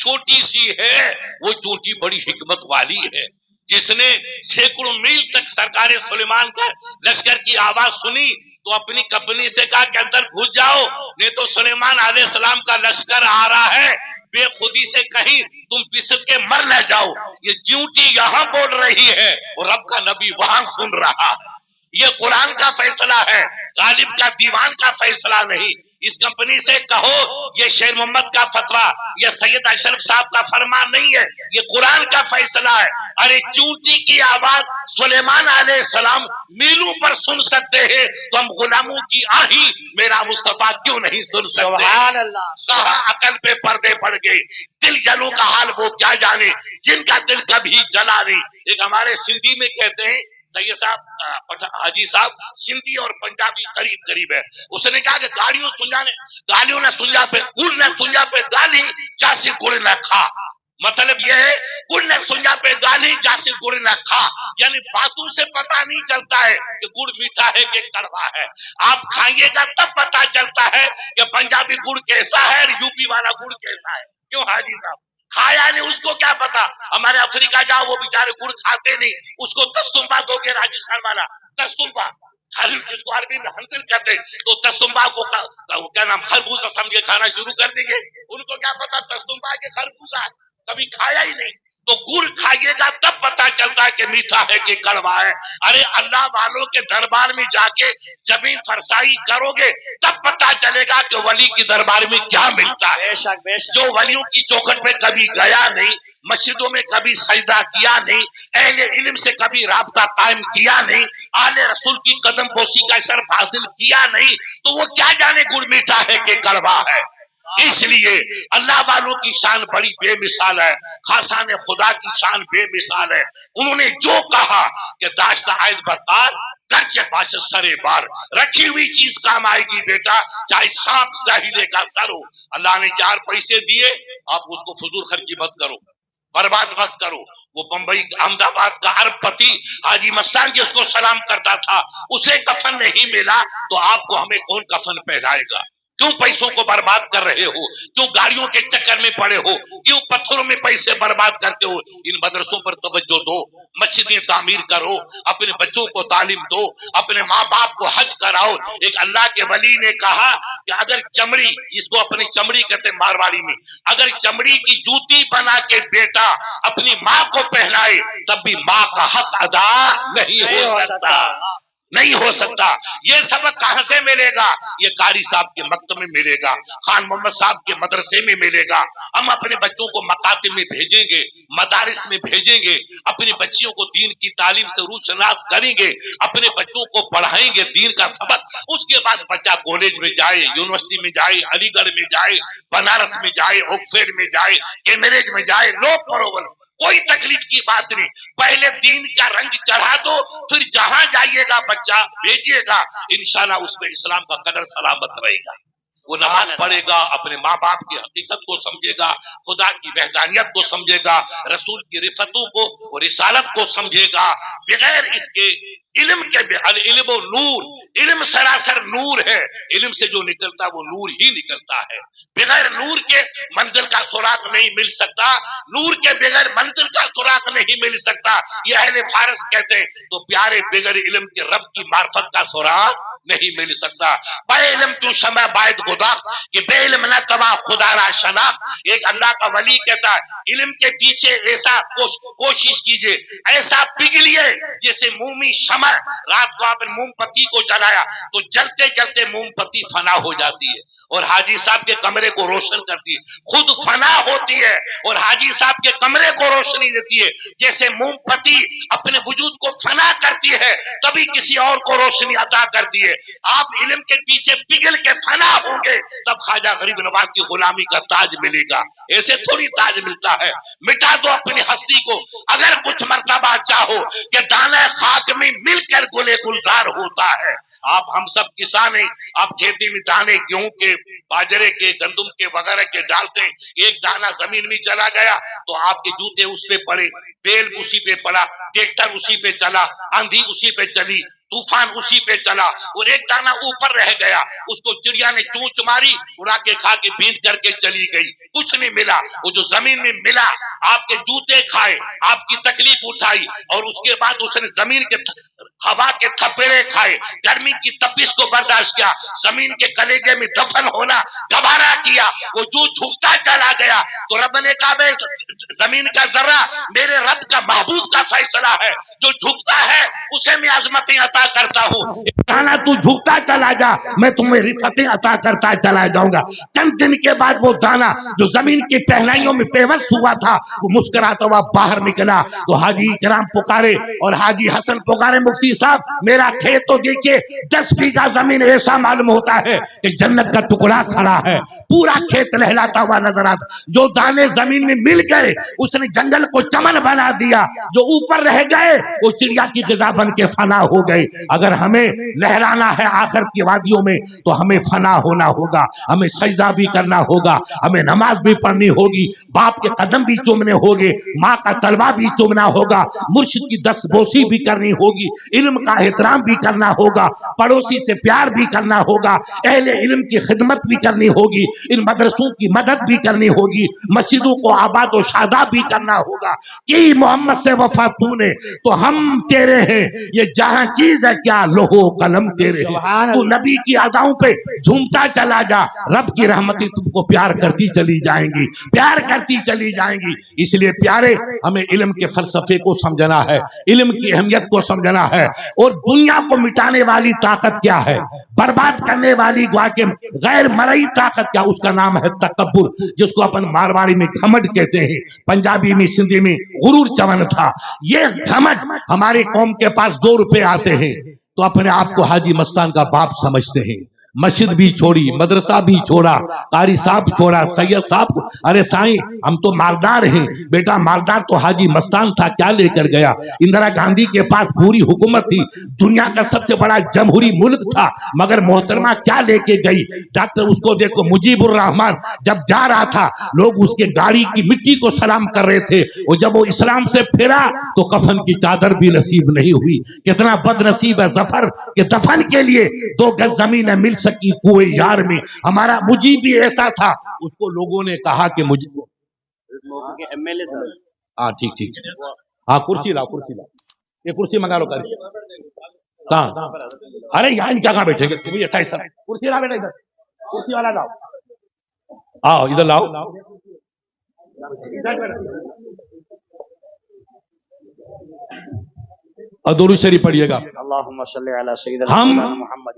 छोटी सी है, वो चोटी बड़ी हिकमत वाली है, जिसने सैकड़ों मील तक सरकार सुलेमान का लश्कर की आवाज सुनी तो अपनी कंपनी से कहा कि अंदर घुस जाओ, नहीं तो सुलेमान अलैहिस्सलाम का लश्कर आ रहा है, बेखुदी से कहीं तुम फिसल के मर न जाओ। ये च्यूंटी यहाँ बोल रही है और रब का नबी वहां सुन रहा है। ये कुरान का फैसला है, गालिब का दीवान का फैसला नहीं। इस कंपनी से कहो ये शेर मोहम्मद का फतवा, ये सैयद अशरफ साहब का फरमान नहीं है, ये कुरान का फैसला है। अरे चूंटी की आवाज सुलेमान अलैहिस्सलाम मीलों पर सुन सकते हैं, तो हम गुलामों की आही मेरा मुस्तफा क्यों नहीं सुन सकते? सुभान अल्लाह। कहा अकल पे पर्दे पड़ गए, दिल जलों का हाल वो क्या जाने, जिनका दिल कभी जला नहीं। एक हमारे सिंधी में कहते हैं, सैयद साहब हाजी साहब सिंधी और पंजाबी करीब करीब है, उसने कहा कि गालियों ने सुंजा पे गुड़ ने सुंजा पे गाली जासी गुड़ न खा। मतलब यह है गुड़ ने सुंजा पे गाली जासी गुड़ न खा, यानी बातों से पता नहीं चलता है कि गुड़ मीठा है कि कड़वा है, आप खाइएगा तब पता चलता है कि पंजाबी गुड़ कैसा है और यूपी वाला गुड़ कैसा है। क्यों हाजी साहब? खाया नहीं, उसको क्या पता। हमारे अफ्रीका जाओ, वो बेचारे गुड़ खाते नहीं, उसको तस्तुम्बा दोगे राजस्थान वाला, तस्तुम्बा जिसको अरबी में हंदिल कहते, तो तस्तुम्बा को क्या नाम खरबूजा समझ के खाना शुरू कर देंगे। उनको क्या पता तस्तुम्बा के खरबूजा, कभी खाया ही नहीं। तो गुड़ खाइएगा तब पता चलता है कि मीठा है कि कड़वा है। अरे अल्लाह वालों के दरबार में जाके जमीन फरसाई करोगे तब पता चलेगा कि वली की दरबार में क्या मिलता है। बेशक बेशक। जो वलियों की चौखट में कभी गया नहीं, मस्जिदों में कभी सजदा किया नहीं, अहले इल्म से कभी राब्ता कायम किया नहीं, आले रसूल की कदम बोसी का शर्फ हासिल किया नहीं, तो वो क्या जाने गुड़ मीठा है कि कड़वा है। इसलिए अल्लाह वालों की शान बड़ी बेमिसाल है, खासा ने खुदा की शान बेमिसाल है। उन्होंने जो कहा कि दाश्ता आयत बकार गर्चे पास सरे बार, रखी हुई चीज काम आएगी बेटा, चाहे सांप साहिले का सर हो। अल्लाह ने 4 पैसे दिए, आप उसको फजूल खर्ची मत करो, बर्बाद मत करो। वो बंबई अहमदाबाद का अरबपति हाजी मस्तान जिसको सलाम करता था, उसे कफन नहीं मिला, तो आपको हमें कौन कफन पहनाएगा? क्यों पैसों को बर्बाद कर रहे हो? क्यों गाड़ियों के चक्कर में पड़े हो? क्यों पत्थरों में पैसे बर्बाद करते हो? इन मदरसों पर तवज्जो दो, मस्जिदें तामीर करो, अपने बच्चों को तालीम दो, अपने माँ बाप को हज कराओ। एक अल्लाह के वली ने कहा कि अगर चमड़ी, इसको अपनी चमड़ी कहते हैं मारवाड़ी में, अगर चमड़ी की जूती बना के बेटा अपनी माँ को पहनाए तब भी माँ का हक अदा नहीं हो सकता, नहीं हो सकता। ये सबक कहां से मिलेगा? ये कारी साहब के मकतब में मिलेगा, खान मोहम्मद साहब के मदरसे में मिलेगा। हम अपने बच्चों को मकातिब में भेजेंगे, मदारिस में भेजेंगे, अपनी बच्चियों को दीन की तालीम से रूशनास करेंगे, अपने बच्चों को पढ़ाएंगे दीन का सबक। उसके बाद बच्चा कॉलेज में जाए, यूनिवर्सिटी में जाए, अलीगढ़ में जाए, बनारस में जाए, ऑक्सफोर्ड में जाए, कैम्ब्रिज में जाए, नो प्रॉब्लम, कोई तकलीफ की बात नहीं। पहले दीन का रंग चढ़ा दो, फिर जहां जाइएगा बच्चा भेजिएगा, इंशाल्लाह उसमें इस्लाम का कदर सलामत रहेगा। वो नमाज पढ़ेगा, अपने माँ बाप की हकीकत को समझेगा, खुदा की वहदानियत को समझेगा, रसूल की रिफतों को और रिसालत को समझेगा। बगैर इसके इल्म के इल्म नूर, इल्म सरासर नूर है, इल्म से जो निकलता वो नूर ही निकलता है। बगैर नूर के मंजिल का सुराग नहीं मिल सकता, नूर के बगैर मंजिल का सुराग नहीं मिल सकता। ये अहले फारस कहते हैं, तो प्यारे बगैर इल्म के रब की मार्फत का सुराग नहीं मिल सकता। बेइल्म क्यों शमा बायद खुदा, कि बेइल्म न तबा खुदा रा शनाख्त। एक अल्लाह का वली कहता है, इल्म के पीछे ऐसा कोशिश कीजिए, ऐसा पिघलिए जैसे मोमी शमा। रात को आपने मोमबत्ती को जलाया तो जलते जलते मोमबत्ती फना हो जाती है और हाजी साहब के कमरे को रोशन करती है, खुद फना होती है और हाजी साहब के कमरे को रोशनी देती है। जैसे मोमबत्ती अपने वजूद को फना करती है तभी किसी और को रोशनी अता करती है। आप इल्म के पीछे पिघल के फना होंगे तब ख्वाजा गरीब नवाज की गुलामी का ताज मिलेगा। ऐसे थोड़ी ताज मिलता है। मिटा दो अपनी हस्ती को, अगर कुछ मर्तबा चाहो कि दाना खाक में मिलकर गुले गुलजार होता है। आप हम सब किसान हैं, आप खेती में दाने गेहूं के, बाजरे के, गंदुम के वगैरह के डालते हैं, एक दाना जमीन में चला गया तो आपके जूते उस पे पड़े, बेल उसी पे पड़ा, ट्रैक्टर उसी पे चला, आंधी उसी पे चली, طوفان اسی پہ چلا اور ایک دانہ اوپر رہ گیا، اس کو چڑیا نے چونچ ماری، اڑا کے کھا کے بھینٹ کر کے چلی گئی، کچھ نہیں ملا۔ وہ جو زمین میں ملا، آپ کے جوتے کھائے، آپ کی تکلیف اٹھائی، اور اس کے بعد اس نے زمین کے ہوا کے تھپیڑے کھائے، گرمی کی تپش کو برداشت کیا، زمین کے کلیجے میں دفن ہونا گوارا کیا، وہ جو جھکتا چلا گیا تو رب نے کہا بے زمین کا ذرہ میرے رب کا محبوب کا فیصلہ ہے، جو جھکتا ہے اسے میں عظمتیں عطا کرتا ہوں، دانا تو جھکتا چلا جا، میں تمہیں رفتیں عطا کرتا چلا جاؤں گا۔ چند دن کے بعد وہ دانا جو زمین کی پہنائیوں میں پیوست ہوا تھا وہ مسکراتا ہوا باہر نکلا، تو حاجی کرام پکارے اور حاجی حسن پکارے، مفتی صاحب میرا کھیت تو دیکھیے 10 بیگھہ زمین، ایسا معلوم ہوتا ہے کہ جنت کا ٹکڑا کھڑا ہے، پورا کھیت لہلاتا ہوا نظر آتا، جو دانے زمین میں مل گئے اس نے جنگل کو چمن بنا دیا، جو اوپر رہ گئے وہ چڑیا کی غذا بن کے فنا ہو گئے۔ اگر ہمیں لہرانا ہے آخر کی وادیوں میں تو ہمیں فنا ہونا ہوگا، ہمیں سجدہ بھی کرنا ہوگا، ہمیں نماز بھی پڑھنی ہوگی، باپ کے قدم بھی چومنے ہوگے، ماں کا تلوا بھی چومنا ہوگا، مرشد کی دستبوسی بھی کرنی ہوگی، علم کا احترام بھی کرنا ہوگا، پڑوسی سے پیار بھی کرنا ہوگا، اہل علم کی خدمت بھی کرنی ہوگی، ان مدرسوں کی مدد بھی کرنی ہوگی، مسجدوں کو آباد و شاداب بھی کرنا ہوگا کہ محمد سے وفا تو نے تو ہم تیرے ہیں، یہ جہاں چیز ہے کیا لوہو قلم تیرے ہیں، تو نبی کی اداؤں پہ جھومتا چلا جا، رب کی رحمتیں تم کو پیار کرتی چلی جائیں گی، پیار کرتی چلی جائیں گی۔ اس لیے پیارے ہمیں علم کے فلسفے کو سمجھنا ہے، علم کی اہمیت کو سمجھنا ہے، اور دنیا کو مٹانے والی طاقت کیا ہے، برباد کرنے والی گوا کے غیر مرئی طاقت کیا، اس کا نام ہے تکبر، جس کو اپن مارواڑی میں گھمنڈ کہتے ہیں، پنجابی میں سندھی میں غرور چون تھا۔ یہ گھمنڈ ہماری قوم کے پاس 2 روپے آتے ہیں تو اپنے آپ کو حاجی مستان کا باپ سمجھتے ہیں، مسجد بھی چھوڑی، مدرسہ بھی چھوڑا، قاری صاحب چھوڑا، سید صاحب، ارے سائیں ہم تو مالدار ہیں، بیٹا مالدار تو حاجی مستان تھا، کیا لے کر گیا؟ اندرا گاندھی کے پاس پوری حکومت تھی، دنیا کا سب سے بڑا جمہوری ملک تھا، مگر محترمہ کیا لے کے گئی؟ ڈاکٹر اس کو دیکھو، مجیب الرحمان جب جا رہا تھا لوگ اس کے گاڑی کی مٹی کو سلام کر رہے تھے، اور جب وہ اسلام سے پھرا تو کفن کی چادر بھی نصیب نہیں ہوئی۔ کتنا بد نصیب ہے ظفر کہ دفن کے لیے 2 گز زمین مل سکی کوئے یار میں۔ ہمارا مجیب بھی ایسا تھا، اس کو لوگوں نے کہا کہ مجیب ہاں ٹھیک ٹھیک ہاں کرسی لاؤ، کرسی لاؤ، یہ کرسی منگا لو کر کہاں، ارے یہاں ان کیا کہاں بیٹھے گے تم، ایسا ایسا کرسی لا بیٹا، ادھر کرسی والا لاؤ، آؤ ادھر لاؤ، اور درود شریف پڑھیے گا۔ اللہم صلی علی سیدنا محمد